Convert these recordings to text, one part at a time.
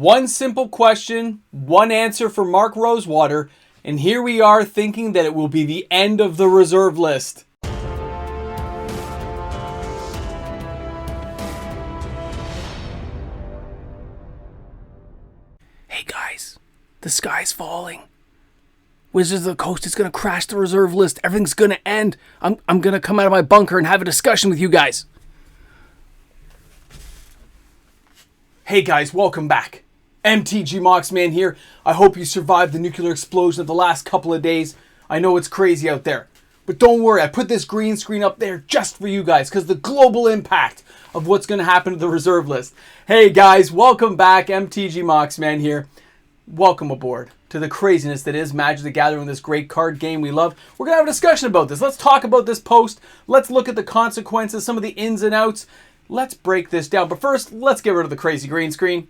One simple question, one answer for Mark Rosewater, and here we are thinking that it will be the end of the reserve list. Hey guys, the sky's falling. Wizards of the Coast is going to crash the reserve list. Everything's going to end. I'm going to come out of my bunker and have a discussion with you guys. Hey guys, welcome back. MTG Moxman here. I hope you survived the nuclear explosion of the last couple of days. I know it's crazy out there. But don't worry, I put this green screen up there just for you guys because the global impact of what's going to happen to the reserve list. Hey guys, welcome back. MTG Moxman here. Welcome aboard to the craziness that is Magic the Gathering, this great card game we love. We're going to have a discussion about this. Let's talk about this post. Let's look at the consequences, some of the ins and outs. Let's break this down. But first, let's get rid of the crazy green screen.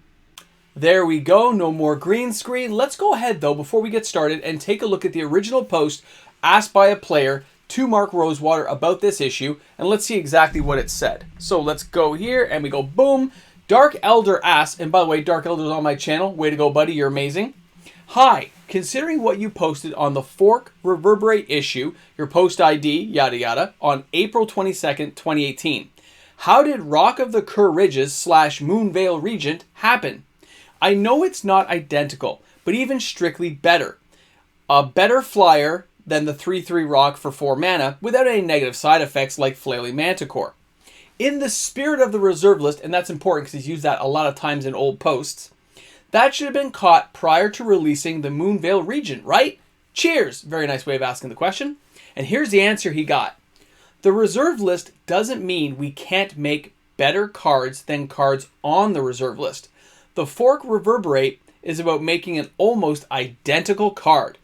There we go. No more green screen. Let's go ahead, though, before we get started and take a look at the original post asked by a player to Mark Rosewater about this issue. And let's see exactly what it said. So let's go here and we go boom. Dark Elder asks, and by the way, Dark Elder's on my channel. Way to go, buddy. You're amazing. Hi. Considering what you posted on the Fork Reverberate issue, your post ID, yada yada, on April 22nd, 2018. How did Rock of the Kerr Ridges / Moonveil Regent happen? I know it's not identical, but even strictly better. A better flyer than the 3/3 rock for 4 mana without any negative side effects like Flailing Manticore. In the spirit of the reserve list, and that's important because he's used that a lot of times in old posts, that should have been caught prior to releasing the Moonveil Regent, right? Cheers! Very nice way of asking the question. And here's the answer he got. The reserve list doesn't mean we can't make better cards than cards on the reserve list. The Fork Reverberate is about making an almost identical card.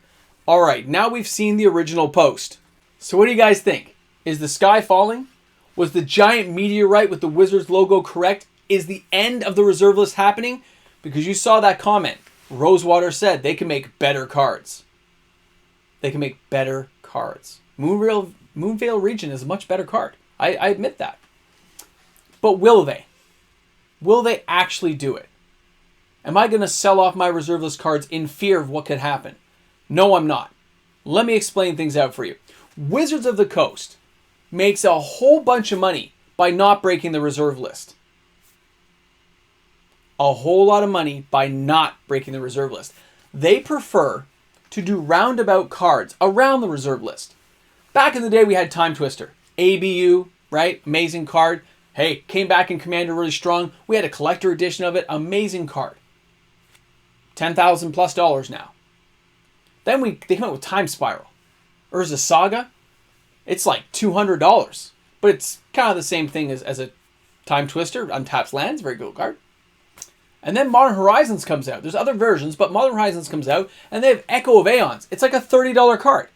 Alright, now we've seen the original post. So what do you guys think? Is the sky falling? Was the giant meteorite with the Wizards logo correct? Is the end of the reserve list happening? Because you saw that comment. Rosewater said they can make better cards. They can make better cards. Moonveil Regent is a much better card. I admit that. But will they? Will they actually do it? Am I going to sell off my reserve list cards in fear of what could happen? No, I'm not. Let me explain things out for you. Wizards of the Coast makes a whole bunch of money by not breaking the reserve list. A whole lot of money by not breaking the reserve list. They prefer to do roundabout cards around the reserve list. Back in the day, we had Time Twister. ABU, right? Amazing card. Hey, came back in Commander really strong. We had a collector edition of it. Amazing card. $10,000 plus now. Then they came out with Time Spiral. Urza Saga. It's like $200. But it's kind of the same thing as a Time Twister. Untaps lands. Very good card. And then Modern Horizons comes out. There's other versions, but Modern Horizons comes out. And they have Echo of Aeons. It's like a $30 card.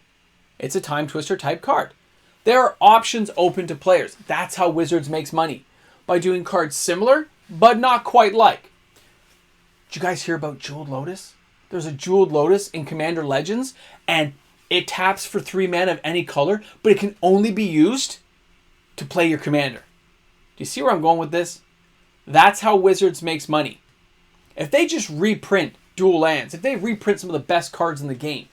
It's a Time Twister type card. There are options open to players. That's how Wizards makes money. By doing cards similar, but not quite like. Did you guys hear about Jeweled Lotus? There's a Jeweled Lotus in Commander Legends, and it taps for 3 mana of any color, but it can only be used to play your commander. Do you see where I'm going with this? That's how Wizards makes money. If they just reprint dual lands, if they reprint some of the best cards in the game,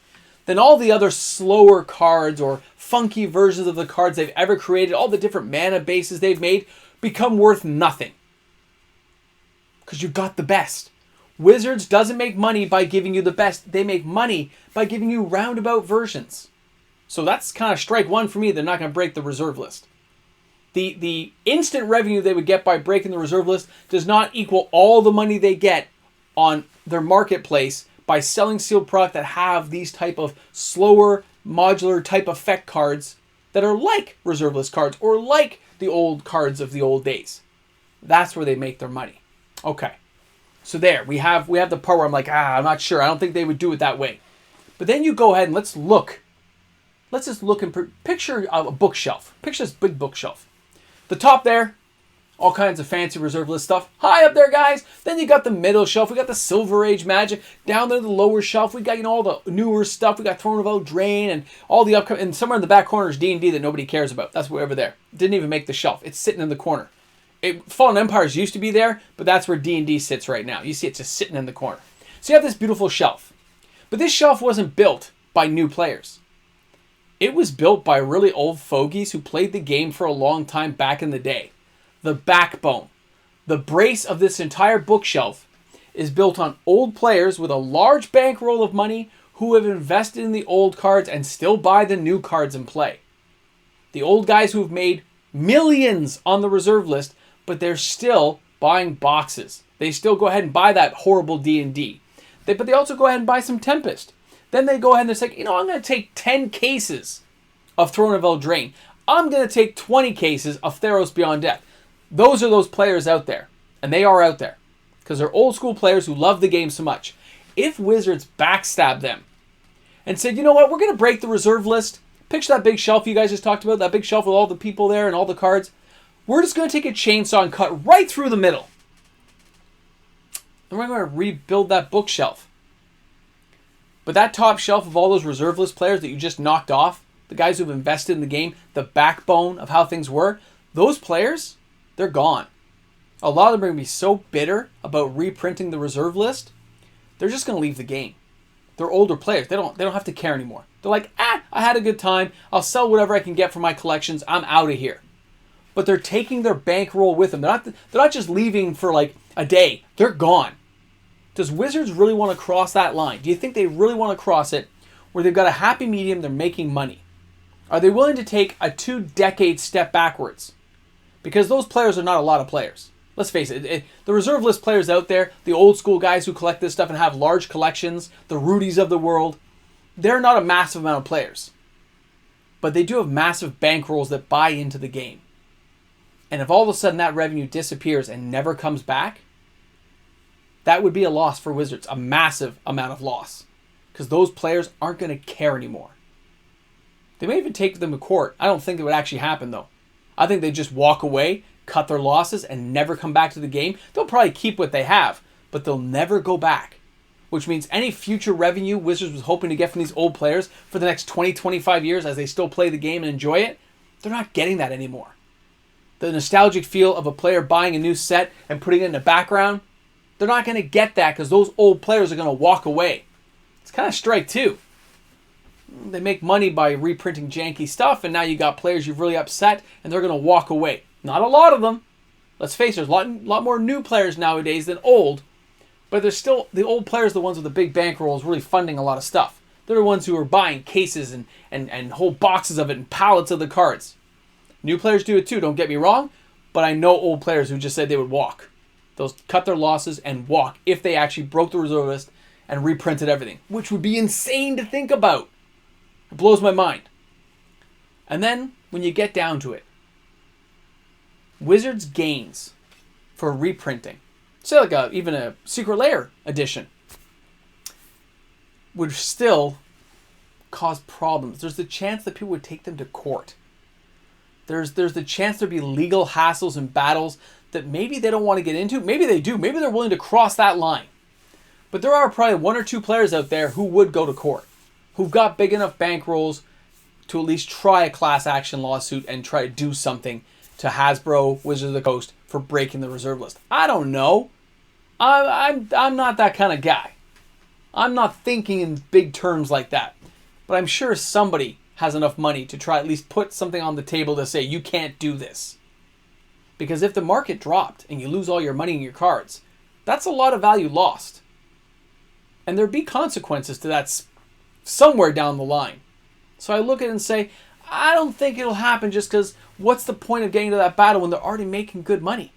then all the other slower cards or funky versions of the cards they've ever created, all the different mana bases they've made, become worth nothing. Because you got the best. Wizards doesn't make money by giving you the best. They make money by giving you roundabout versions. So that's kind of strike one for me. They're not going to break the reserve list. The instant revenue they would get by breaking the reserve list does not equal all the money they get on their marketplace by selling sealed product that have these type of slower, modular type effect cards that are like reserve list cards or like the old cards of the old days. That's where they make their money. Okay. So there, we have the part where I'm like, I'm not sure. I don't think they would do it that way. But then you go ahead and let's look. Let's just look and picture a bookshelf. Picture this big bookshelf. The top there, all kinds of fancy reserve list stuff. High up there, guys. Then you got the middle shelf. We got the Silver Age Magic. Down there, the lower shelf, we got all the newer stuff. We got Throne of Eldraine and all the upcoming. And somewhere in the back corner is D&D that nobody cares about. That's way over there. Didn't even make the shelf. It's sitting in the corner. Fallen Empires used to be there, but that's where D&D sits right now. You see it just sitting in the corner. So you have this beautiful shelf. But this shelf wasn't built by new players. It was built by really old fogies who played the game for a long time back in the day. The backbone, the brace of this entire bookshelf is built on old players with a large bankroll of money who have invested in the old cards and still buy the new cards and play. The old guys who have made millions on the reserve list, but they're still buying boxes. They still go ahead and buy that horrible D&D. But they also go ahead and buy some Tempest. Then they go ahead and they say, I'm going to take 10 cases of Throne of Eldraine. I'm going to take 20 cases of Theros Beyond Death. Those are those players out there. And they are out there. Because they're old school players who love the game so much. If Wizards backstab them and said, you know what, we're going to break the reserve list. Picture that big shelf you guys just talked about. That big shelf with all the people there and all the cards. We're just going to take a chainsaw and cut right through the middle. And we're going to rebuild that bookshelf. But that top shelf of all those reserve list players that you just knocked off, the guys who've invested in the game, the backbone of how things were, those players, they're gone. A lot of them are going to be so bitter about reprinting the reserve list, they're just going to leave the game. They're older players. They don't have to care anymore. They're like, I had a good time. I'll sell whatever I can get for my collections. I'm out of here. But they're taking their bankroll with them. They're not just leaving for like a day. They're gone. Does Wizards really want to cross that line? Do you think they really want to cross it where they've got a happy medium, they're making money? Are they willing to take a 2-decade step backwards? Because those players are not a lot of players. Let's face it, the reserve list players out there, the old school guys who collect this stuff and have large collections, the Rudies of the world, they're not a massive amount of players. But they do have massive bankrolls that buy into the game. And if all of a sudden that revenue disappears and never comes back, that would be a loss for Wizards, a massive amount of loss. Because those players aren't going to care anymore. They may even take them to court. I don't think it would actually happen, though. I think they just walk away, cut their losses, and never come back to the game. They'll probably keep what they have, but they'll never go back. Which means any future revenue Wizards was hoping to get from these old players for the next 20, 25 years as they still play the game and enjoy it, they're not getting that anymore. The nostalgic feel of a player buying a new set and putting it in the background, they're not going to get that because those old players are going to walk away. It's kind of strike two. They make money by reprinting janky stuff, and now you got players you've really upset, and they're going to walk away. Not a lot of them. Let's face it, there's a lot more new players nowadays than old, but there's still the old players, the ones with the big bankrolls, really funding a lot of stuff. They're the ones who are buying cases and whole boxes of it and pallets of the cards. New players do it too, don't get me wrong, but I know old players who just said they would walk. They'll cut their losses and walk if they actually broke the reserve list and reprinted everything, which would be insane to think about. It blows my mind. And then, when you get down to it, Wizards' gains for reprinting, say like even a Secret Lair edition, would still cause problems. There's the chance that people would take them to court. There's the chance there'd be legal hassles and battles that maybe they don't want to get into. Maybe they do. Maybe they're willing to cross that line. But there are probably 1 or 2 players out there who would go to court, who've got big enough bankrolls to at least try a class action lawsuit and try to do something to Hasbro, Wizards of the Coast, for breaking the reserve list. I don't know. I'm not that kind of guy. I'm not thinking in big terms like that. But I'm sure somebody has enough money to try at least put something on the table to say, you can't do this. Because if the market dropped and you lose all your money in your cards, that's a lot of value lost. And there'd be consequences to that somewhere down the line. So I look at it and say, I don't think it'll happen just because what's the point of getting to that battle when they're already making good money?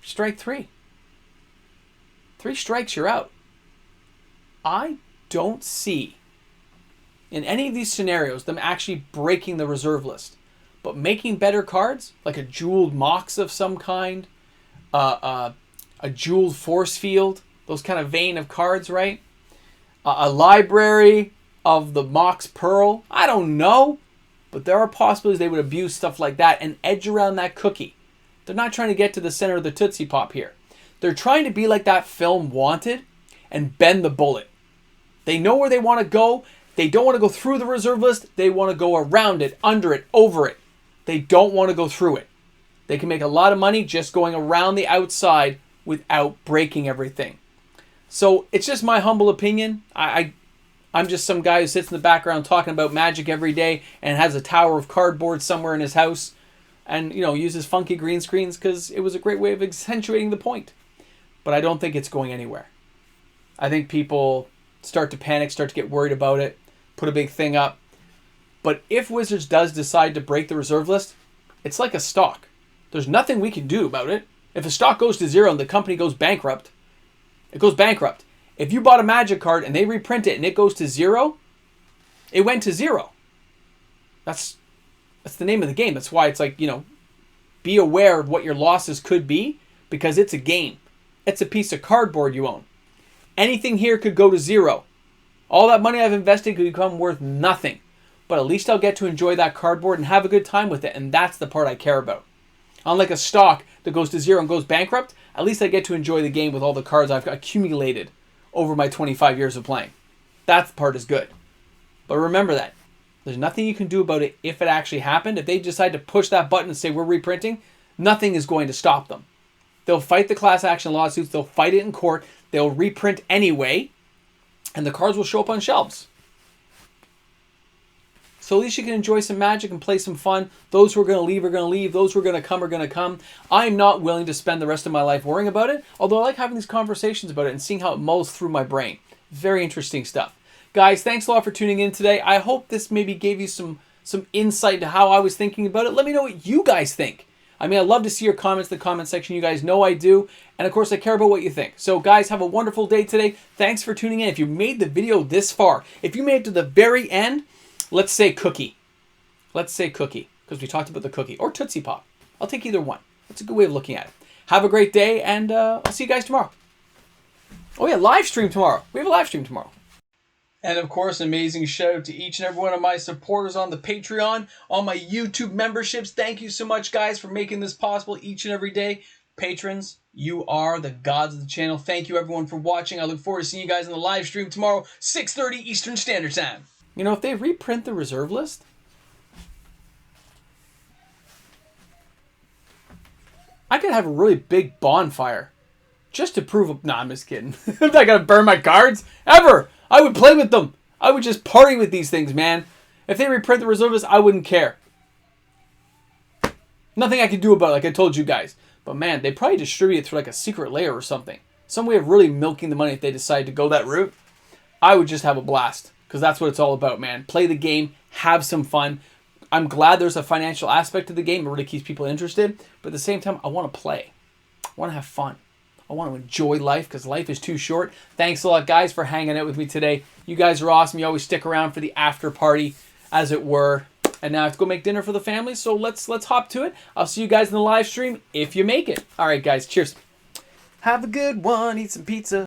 Strike 3. 3 strikes, you're out. I don't see in any of these scenarios them actually breaking the reserve list. But making better cards, like a jeweled Mox of some kind, a jeweled Force Field, those kind of vein of cards, right? A library of the Mox Pearl, I don't know. But there are possibilities they would abuse stuff like that and edge around that cookie. They're not trying to get to the center of the Tootsie Pop here. They're trying to be like that film Wanted and bend the bullet. They know where they want to go. They don't want to go through the reserve list. They want to go around it, under it, over it. They don't want to go through it. They can make a lot of money just going around the outside without breaking everything. So it's just my humble opinion. I'm just some guy who sits in the background talking about Magic every day and has a tower of cardboard somewhere in his house and, uses funky green screens because it was a great way of accentuating the point. But I don't think it's going anywhere. I think people start to panic, start to get worried about it, put a big thing up. But if Wizards does decide to break the reserve list, it's like a stock. There's nothing we can do about it. If a stock goes to zero and the company goes bankrupt, it goes bankrupt. If you bought a Magic card and they reprint it and it goes to zero, it went to zero. That's the name of the game. That's why it's like, be aware of what your losses could be because it's a game. It's a piece of cardboard you own. Anything here could go to zero. All that money I've invested could become worth nothing. But at least I'll get to enjoy that cardboard and have a good time with it. And that's the part I care about. Unlike a stock that goes to zero and goes bankrupt, at least I get to enjoy the game with all the cards I've accumulated over my 25 years of playing. That part is good. But remember that. There's nothing you can do about it if it actually happened. If they decide to push that button and say we're reprinting, nothing is going to stop them. They'll fight the class action lawsuits. They'll fight it in court. They'll reprint anyway. And the cards will show up on shelves. So at least you can enjoy some Magic and play some fun. Those who are going to leave are going to leave. Those who are going to come are going to come. I'm not willing to spend the rest of my life worrying about it. Although I like having these conversations about it and seeing how it mulls through my brain. Very interesting stuff. Guys, thanks a lot for tuning in today. I hope this maybe gave you some insight to how I was thinking about it. Let me know what you guys think. I mean, I'd love to see your comments in the comment section. You guys know I do. And of course, I care about what you think. So guys, have a wonderful day today. Thanks for tuning in. If you made the video this far, if you made it to the very end, let's say cookie. Let's say cookie, because we talked about the cookie. Or Tootsie Pop. I'll take either one. That's a good way of looking at it. Have a great day, and I'll see you guys tomorrow. Oh yeah, live stream tomorrow. We have a live stream tomorrow. And of course, amazing shout out to each and every one of my supporters on the Patreon, on my YouTube memberships. Thank you so much, guys, for making this possible each and every day. Patrons, you are the gods of the channel. Thank you, everyone, for watching. I look forward to seeing you guys in the live stream tomorrow, 6:30 Eastern Standard Time. If they reprint the reserve list, I could have a really big bonfire just to prove... Nah, I'm just kidding. I'm not going to burn my cards. Ever. I would play with them. I would just party with these things, man. If they reprint the reserve list, I wouldn't care. Nothing I could do about it, like I told you guys. But man, they probably distribute it through like a secret layer or something. Some way of really milking the money if they decide to go that route. I would just have a blast. Because that's what it's all about, man. Play the game. Have some fun. I'm glad there's a financial aspect to the game. It really keeps people interested. But at the same time, I want to play. I want to have fun. I want to enjoy life because life is too short. Thanks a lot, guys, for hanging out with me today. You guys are awesome. You always stick around for the after party, as it were. And now I have to go make dinner for the family. So let's hop to it. I'll see you guys in the live stream if you make it. All right, guys. Cheers. Have a good one. Eat some pizza.